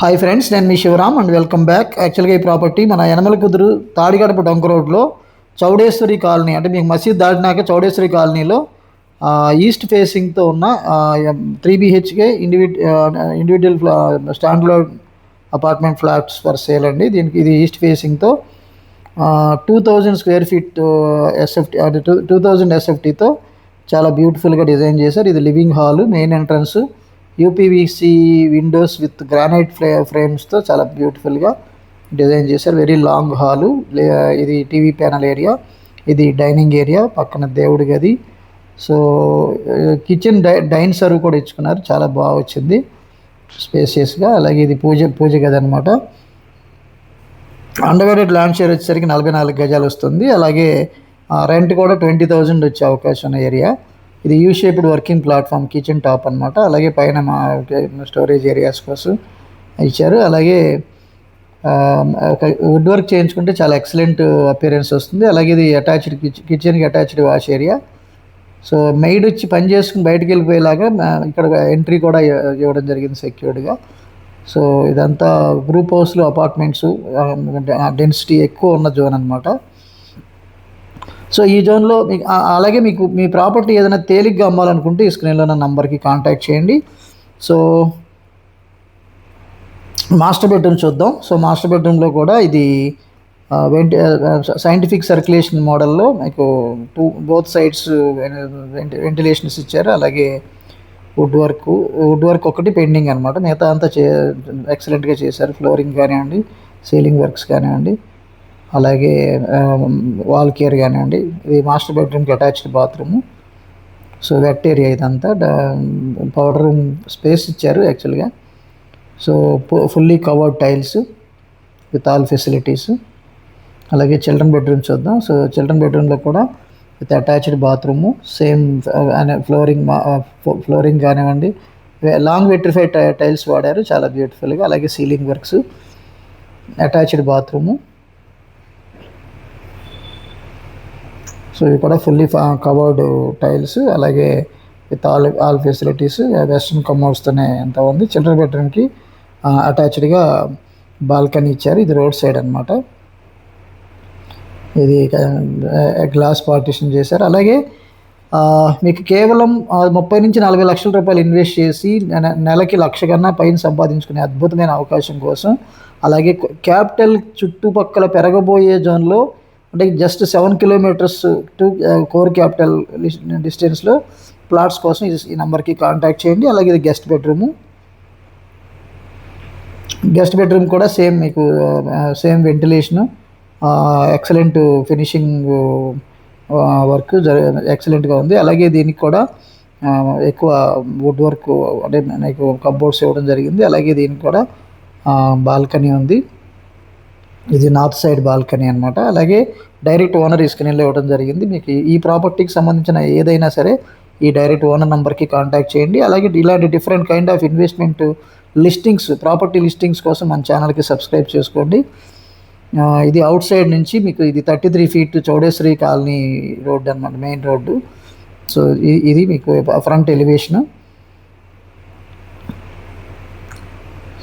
Hi friends, నేను మీ Shivaram and welcome back. యాక్చువల్గా ఈ ప్రాపర్టీ మన యనమల కుదురు తాడిగడప డొంక రోడ్లో చౌడేశ్వరి కాలనీ, అంటే మీకు మసీద్ దాటినాక చౌడేశ్వరి కాలనీలో ఈస్ట్ ఫేసింగ్తో ఉన్న 3 BHK ఇండివిజువల్ స్టాండ్లో అపార్ట్మెంట్ ఫ్లాట్స్ ఫర్ సేల్ అండి. దీనికి ఇది ఈస్ట్ ఫేసింగ్తో 2000 స్క్వేర్ ఫీట్ ఎస్ఎఫ్టీ, అంటే 2000 ఎస్ఎఫ్టీతో చాలా బ్యూటిఫుల్గా డిజైన్ చేశారు. ఇది living hall, main entrance, UPVC windows with granite ఫ్రేమ్స్తో చాలా బ్యూటిఫుల్గా డిజైన్ చేశారు. Very long hall. ఇది టీవీ ప్యానల్ ఏరియా, ఇది డైనింగ్ ఏరియా, పక్కన దేవుడి గది. సో కిచెన్ డైన్ సర్వ్ కూడా ఇచ్చుకున్నారు, చాలా బాగా వచ్చింది స్పేసియస్గా. అలాగే ఇది పూజ గది అనమాట. అండర్వేటెడ్ ల్యాండ్ షేర్ వచ్చేసరికి 44 గజాలు వస్తుంది. అలాగే రెంట్ కూడా 20,000 వచ్చే అవకాశం ఉన్న ఏరియా. ఇది you shaped working platform, kitchen top అనమాట. అలాగే పైన స్టోరేజ్ ఏరియాస్ కోసం ఇచ్చారు. అలాగే వుడ్ వర్క్ చేయించుకుంటే చాలా ఎక్సలెంట్ అపియరెన్స్ వస్తుంది. అలాగే ఇది అటాచ్డ్ కిచెన్కి attached wash area. So maid వచ్చి పని చేసుకుని బయటకు వెళ్ళిపోయేలాగా ఇక్కడ ఎంట్రీ కూడా ఇవ్వడం జరిగింది సెక్యూర్డ్గా. సో ఇదంతా గ్రూప్ హౌస్లు, అపార్ట్మెంట్స్, డెన్సిటీ ఎక్కువ ఉన్న జోన్ అనమాట. సో ఈ జోన్లో మీకు అలాగే మీ ప్రాపర్టీ ఏదైనా తేలిగ్గా అమ్మాలనుకుంటే ఈ స్క్రీన్లో ఉన్న నంబర్కి కాంటాక్ట్ చేయండి. సో మాస్టర్ బెడ్రూమ్ చూద్దాం. సో మాస్టర్ బెడ్రూమ్లో కూడా ఇది సైంటిఫిక్ సర్క్యులేషన్ మోడల్లో మీకు బోత్ సైడ్స్ వెంటిలేషన్స్ ఇచ్చారు. అలాగే వుడ్ వర్క్ ఒకటి పెండింగ్ అనమాట, మిగతా అంతా ఎక్సలెంట్గా చేశారు. ఫ్లోరింగ్ కానివ్వండి, సీలింగ్ వర్క్స్ కానివ్వండి, అలాగే వాల్ కేర్ కానివ్వండి. ఇది మాస్టర్ బెడ్రూమ్కి attached bathroom. So wet area ఇదంతా. పౌడర్ రూమ్ స్పేస్ ఇచ్చారు యాక్చువల్గా. So fully covered tiles with all facilities. అలాగే చిల్డ్రన్ బెడ్రూమ్ చూద్దాం. సో చిల్డ్రన్ బెడ్రూమ్లో కూడా with attached bathroom, same flooring కానివ్వండి, లాంగ్ వెట్రిఫైడ్ టైల్స్ వాడారు, చాలా బ్యూటిఫుల్గా. అలాగే ceiling works, attached bathroom. So ఇవి కూడా ఫుల్లీ కవర్డ్ టైల్స్, అలాగే విత్ ఆల్ ఫెసిలిటీస్. వెస్ట్రన్ కమోడ్స్తోనే ఎంత ఉంది. చిల్డ్రన్ బెడ్రూమ్కి అటాచ్డ్గా బాల్కనీ ఇచ్చారు. ఇది రోడ్ సైడ్ అనమాట. ఇది గ్లాస్ పార్టిషన్ చేశారు. అలాగే మీకు కేవలం 30 నుంచి 40 లక్షల రూపాయలు ఇన్వెస్ట్ చేసి నెలకి 1,00,000 కన్నా పైన సంపాదించుకునే అద్భుతమైన అవకాశం కోసం, అలాగే క్యాపిటల్ చుట్టుపక్కల పెరగబోయే జోన్లో, అంటే just 7 kilometers to core capital డిస్టెన్స్లో ప్లాట్స్ కోసం ఈ నెంబర్కి కాంటాక్ట్ చేయండి. అలాగే ఇది గెస్ట్ బెడ్రూమ్ కూడా సేమ్ మీకు same ventilation, excellent finishing work ఎక్సలెంట్గా ఉంది. అలాగే దీనికి కూడా ఎక్కువ వుడ్ వర్క్, అంటే మీకు కబోర్డ్స్ ఇవ్వడం జరిగింది. అలాగే దీనికి కూడా బాల్కనీ ఉంది. ఇది నార్త్ సైడ్ బాల్కనీ అనమాట. అలాగే డైరెక్ట్ ఓనర్ ఈ స్క్రీన్లో ఇవ్వడం జరిగింది. మీకు ఈ ప్రాపర్టీకి సంబంధించిన ఏదైనా సరే ఈ డైరెక్ట్ ఓనర్ నెంబర్కి కాంటాక్ట్ చేయండి. అలాగే ఇలాంటి different kind of investment listings, property listings కోసం మన ఛానల్కి సబ్స్క్రైబ్ చేసుకోండి. ఇది అవుట్ సైడ్ నుంచి మీకు ఇది 33 feet చౌడేశ్వరి కాలనీ రోడ్ అనమాట, మెయిన్ రోడ్డు. సో ఇది మీకు ఫ్రంట్ ఎలివేషను.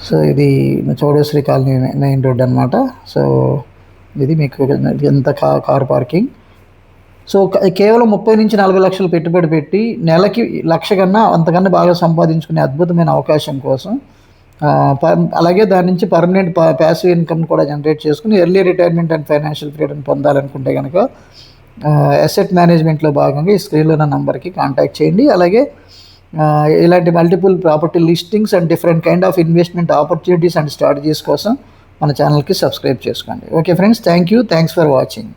సో ఇది చౌడేశ్వరి కాలనీ మెయిన్ రోడ్ అనమాట. సో ఇది మీకు ఎంత కార్ పార్కింగ్. సో కేవలం 30 నుంచి 40 లక్షలు పెట్టుబడి పెట్టి నెలకి 1,00,000 కన్నా అంతకన్నా బాగా సంపాదించుకునే అద్భుతమైన అవకాశం కోసం, అలాగే దాని నుంచి పర్మనెంట్ ప్యాసివ్ ఇన్కమ్ కూడా జనరేట్ చేసుకుని early retirement and financial freedom పొందాలనుకుంటే కనుక అసెట్ మేనేజ్మెంట్లో భాగంగా ఈ స్క్రీన్లో ఉన్న నంబర్కి కాంటాక్ట్ చేయండి. అలాగే ఇలాంటి multiple property listings and different kind of investment opportunities and strategies కోసం మన ఛానల్కి సబ్స్క్రైబ్ చేసుకోండి. Okay friends, thanks for watching.